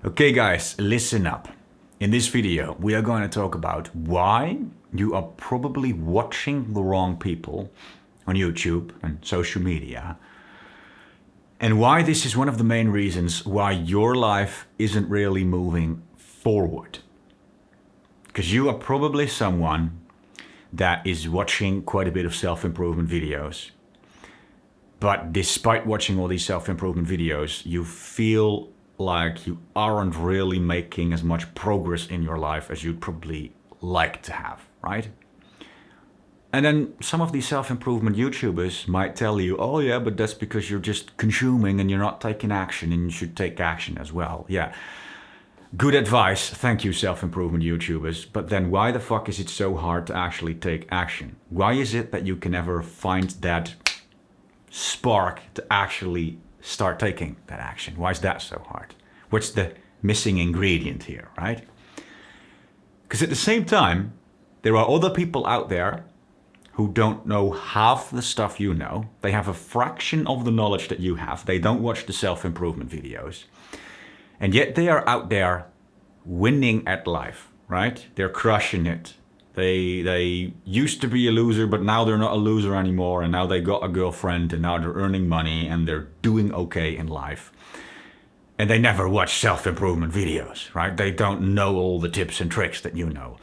Okay guys, listen up. In this video, we are going to talk about why you are probably watching the wrong people on YouTube and social media, and why this is one of the main reasons why your life isn't really moving forward. Because you are probably someone that is watching quite a bit of self-improvement videos. But despite watching all these self-improvement videos, you feel like you aren't really making as much progress in your life as you'd probably like to have, right? And then some of these self-improvement YouTubers might tell you, oh yeah, but that's because you're just consuming and you're not taking action, and you should take action as well. Yeah, good advice. Thank you, self-improvement YouTubers. But then why the fuck is it so hard to actually take action? Why is it that you can never find that spark to actually start taking that action? Why is that so hard? What's the missing ingredient here, right? Because at the same time, there are other people out there who don't know half the stuff you know. They have a fraction of the knowledge that you have. They don't watch the self-improvement videos. And yet they are out there winning at life, right? They're crushing it. They used to be a loser, but now they're not a loser anymore. And now they got a girlfriend, and now they're earning money, and they're doing okay in life. And they never watch self-improvement videos, right? They don't know all the tips and tricks that you know.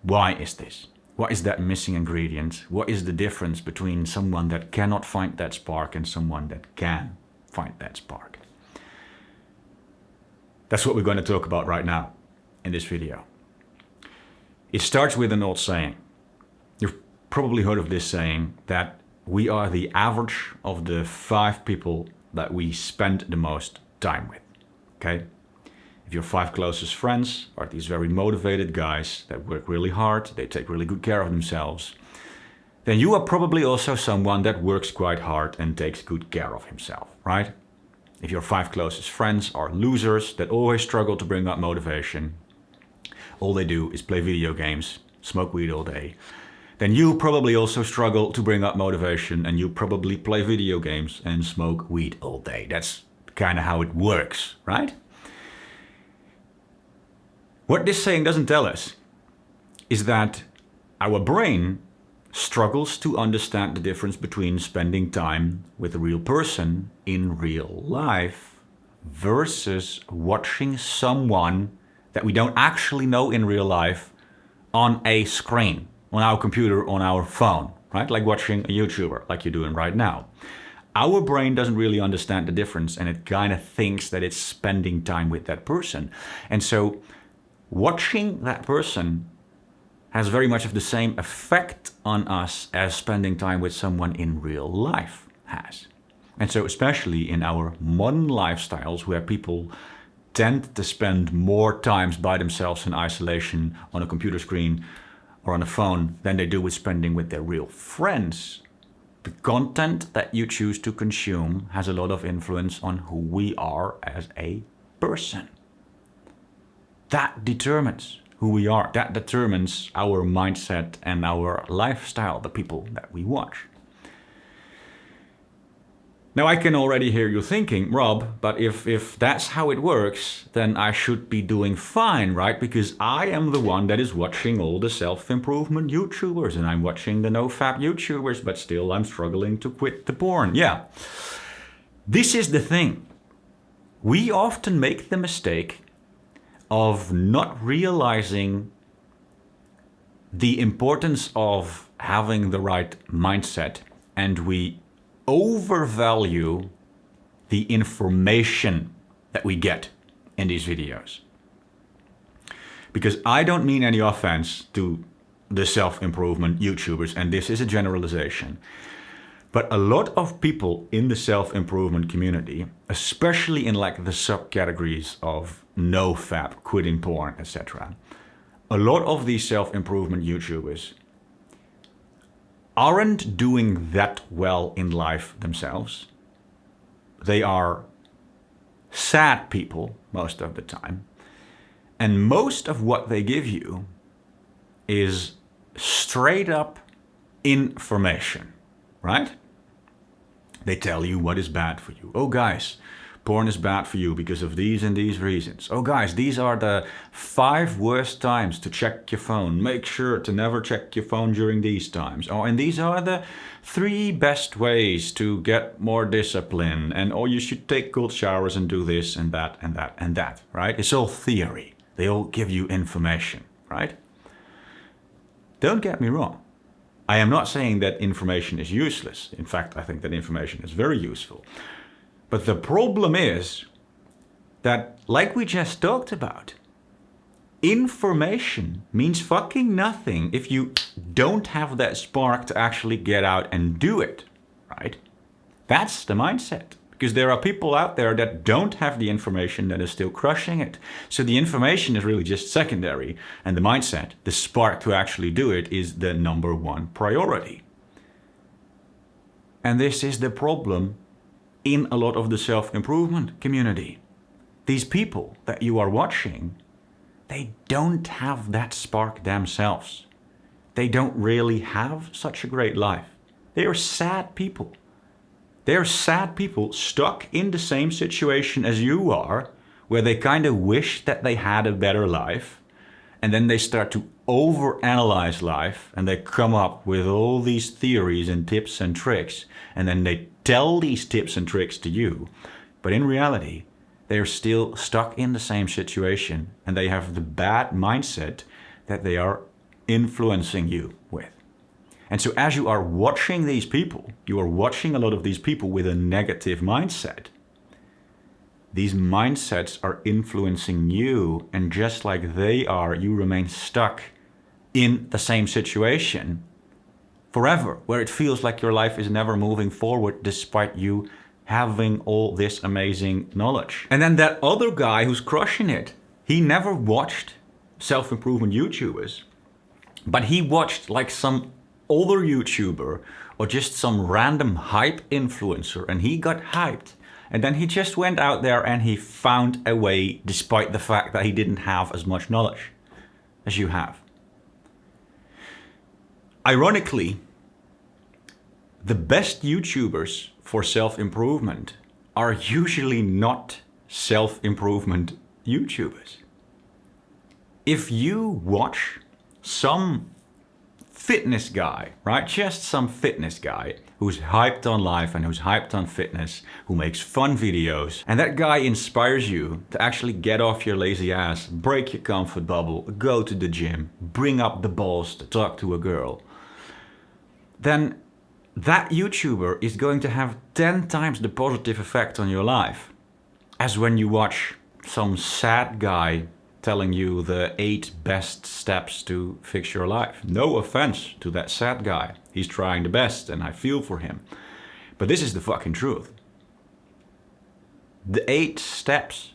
Why is this? What is that missing ingredient? What is the difference between someone that cannot find that spark and someone that can find that spark? That's what we're going to talk about right now in this video. It starts with an old saying. You've probably heard of this saying, that we are the average of the 5 people that we spend the most time with, okay? If your 5 closest friends are these very motivated guys that work really hard, they take really good care of themselves, then you are probably also someone that works quite hard and takes good care of himself, right? If your 5 closest friends are losers that always struggle to bring up motivation, all they do is play video games, smoke weed all day, then you probably also struggle to bring up motivation, and you probably play video games and smoke weed all day. That's kind of how it works, right? What this saying doesn't tell us is that our brain struggles to understand the difference between spending time with a real person in real life versus watching someone that we don't actually know in real life on a screen, on our computer, on our phone, right? Like watching a YouTuber, like you're doing right now. Our brain doesn't really understand the difference, and it kind of thinks that it's spending time with that person. And so watching that person has very much of the same effect on us as spending time with someone in real life has. And so especially in our modern lifestyles, where people tend to spend more times by themselves in isolation on a computer screen or on a phone than they do with spending with their real friends, the content that you choose to consume has a lot of influence on who we are as a person. That determines who we are. That determines our mindset and our lifestyle, the people that we watch. Now I can already hear you thinking, Rob, but if that's how it works, then I should be doing fine, right? Because I am the one that is watching all the self-improvement YouTubers, and I'm watching the no-fap YouTubers, but still I'm struggling to quit the porn. Yeah, this is the thing. We often make the mistake of not realizing the importance of having the right mindset, and we overvalue the information that we get in these videos. Because I don't mean any offense to the self-improvement YouTubers, and this is a generalization, but a lot of people in the self-improvement community, especially in like the subcategories of no-fap, quitting porn, etc., a lot of these self-improvement YouTubers aren't doing that well in life themselves. They are sad people most of the time. And most of what they give you is straight up information, right? They tell you what is bad for you. Oh guys, porn is bad for you because of these and these reasons. Oh guys, these are the 5 worst times to check your phone. Make sure to never check your phone during these times. Oh, and these are the 3 best ways to get more discipline. And oh, you should take cold showers and do this and that and that and that, right? It's all theory. They all give you information, right? Don't get me wrong. I am not saying that information is useless. In fact, I think that information is very useful. But the problem is that, like we just talked about, information means fucking nothing if you don't have that spark to actually get out and do it, right? That's the mindset. Because there are people out there that don't have the information that is still crushing it. So the information is really just secondary. And the mindset, the spark to actually do it, is the number 1 priority. And this is the problem in a lot of the self-improvement community. These people that you are watching, they don't have that spark themselves. They don't really have such a great life. They are sad people. They are sad people stuck in the same situation as you are, where they kind of wish that they had a better life, and then they start to overanalyze life, and they come up with all these theories and tips and tricks, and then they tell these tips and tricks to you. But in reality, they're still stuck in the same situation, and they have the bad mindset that they are influencing you with. And so as you are watching these people, you are watching a lot of these people with a negative mindset. These mindsets are influencing you, and just like they are, you remain stuck in the same situation forever, where it feels like your life is never moving forward despite you having all this amazing knowledge. And then that other guy who's crushing it, he never watched self-improvement YouTubers, but he watched like some older YouTuber or just some random hype influencer, and he got hyped. And then he just went out there and he found a way, despite the fact that he didn't have as much knowledge as you have. Ironically, the best YouTubers for self-improvement are usually not self-improvement YouTubers. If you watch some fitness guy, right? Just some fitness guy who's hyped on life and who's hyped on fitness, who makes fun videos, and that guy inspires you to actually get off your lazy ass, break your comfort bubble, go to the gym, bring up the balls to talk to a girl, then that YouTuber is going to have 10 times the positive effect on your life as when you watch some sad guy telling you the 8 best steps to fix your life. No offense to that sad guy. He's trying the best and I feel for him. But this is the fucking truth. The 8 steps,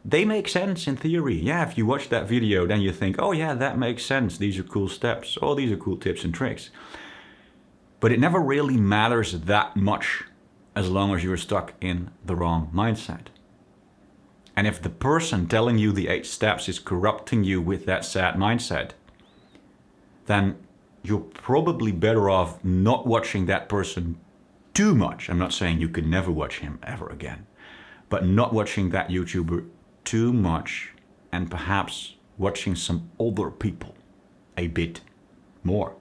they make sense in theory. Yeah, if you watch that video, then you think, oh yeah, that makes sense. These are cool steps. Oh, these are cool tips and tricks. But it never really matters that much as long as you're stuck in the wrong mindset. And if the person telling you the 8 steps is corrupting you with that sad mindset, then you're probably better off not watching that person too much. I'm not saying you could never watch him ever again, but not watching that YouTuber too much, and perhaps watching some older people a bit more.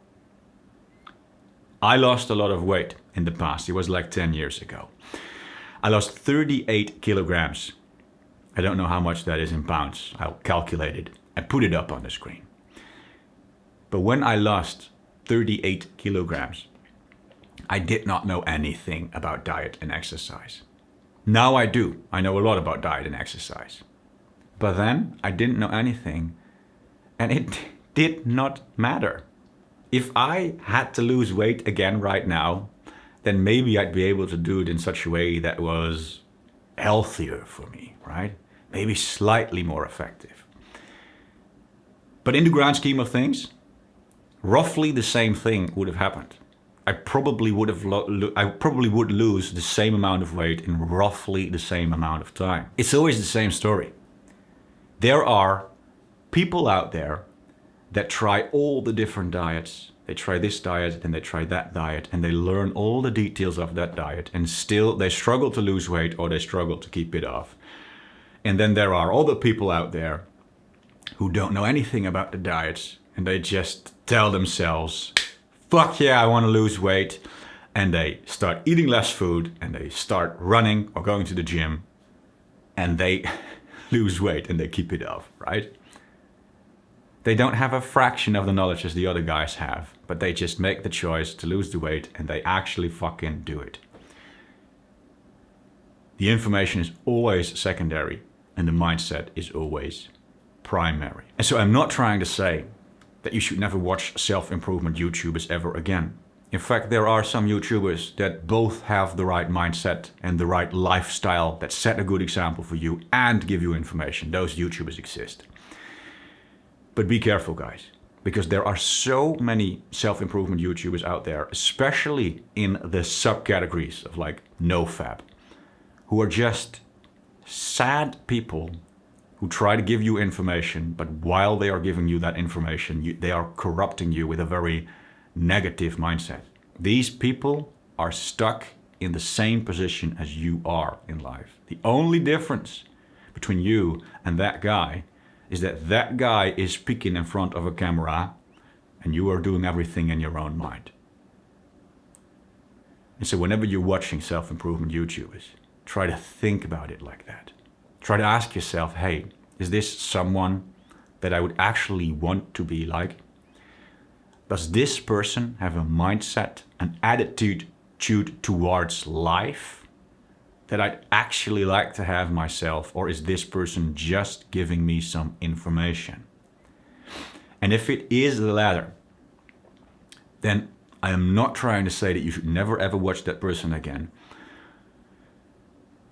I lost a lot of weight in the past. It was like 10 years ago. I lost 38 kilograms. I don't know how much that is in pounds. I'll calculate it and put it up on the screen. But when I lost 38 kilograms, I did not know anything about diet and exercise. Now I do. I know a lot about diet and exercise. But then I didn't know anything, and it did not matter. If I had to lose weight again right now, then maybe I'd be able to do it in such a way that was healthier for me, right? Maybe slightly more effective. But in the grand scheme of things, roughly the same thing would have happened. I probably would lose the same amount of weight in roughly the same amount of time. It's always the same story. There are people out there that try all the different diets They try this diet, then they try that diet, and they learn all the details of that diet, and still they struggle to lose weight or they struggle to keep it off. And then there are other people out there who don't know anything about the diets, and they just tell themselves, fuck yeah, I want to lose weight. And they start eating less food, and they start running or going to the gym, and they lose weight and they keep it off, right? They don't have a fraction of the knowledge as the other guys have, but they just make the choice to lose the weight and they actually fucking do it. The information is always secondary and the mindset is always primary. And so I'm not trying to say that you should never watch self-improvement YouTubers ever again. In fact, there are some YouTubers that both have the right mindset and the right lifestyle that set a good example for you and give you information. Those YouTubers exist. But be careful, guys, because there are so many self-improvement YouTubers out there, especially in the subcategories of like NoFap, who are just sad people who try to give you information, but while they are giving you that information, they are corrupting you with a very negative mindset. These people are stuck in the same position as you are in life. The only difference between you and that guy is that that guy is speaking in front of a camera and you are doing everything in your own mind. And so whenever you're watching self-improvement YouTubers, try to think about it like that. Try to ask yourself, hey, is this someone that I would actually want to be like? Does this person have a mindset, an attitude towards life that I'd actually like to have myself? Or is this person just giving me some information? And if it is the latter, then I am not trying to say that you should never ever watch that person again.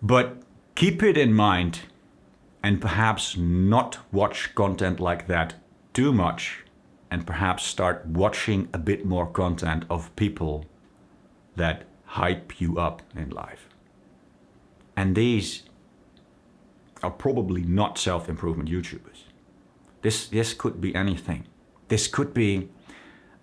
But keep it in mind and perhaps not watch content like that too much, and perhaps start watching a bit more content of people that hype you up in life. And these are probably not self-improvement YouTubers. This could be anything. This could be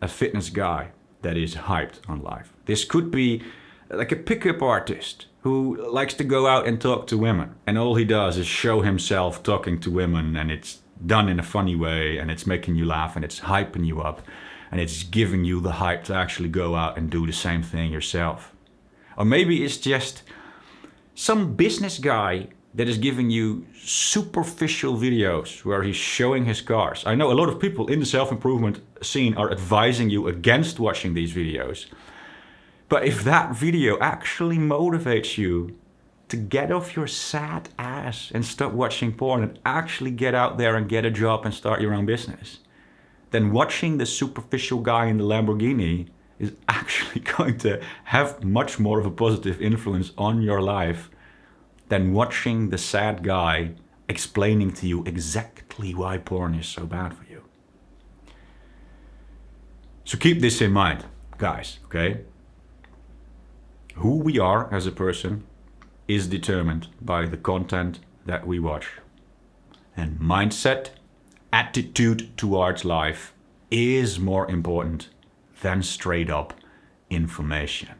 a fitness guy that is hyped on life. This could be like a pickup artist who likes to go out and talk to women, and all he does is show himself talking to women, and it's done in a funny way, and it's making you laugh, and it's hyping you up, and it's giving you the hype to actually go out and do the same thing yourself. Or maybe it's just some business guy that is giving you superficial videos where he's showing his cars. I know a lot of people in the self-improvement scene are advising you against watching these videos. But if that video actually motivates you to get off your sad ass and stop watching porn and actually get out there and get a job and start your own business, then watching the superficial guy in the Lamborghini is actually going to have much more of a positive influence on your life than watching the sad guy explaining to you exactly why porn is so bad for you. So keep this in mind, guys, okay? Who we are as a person is determined by the content that we watch. And mindset, attitude towards life is more important than straight up information.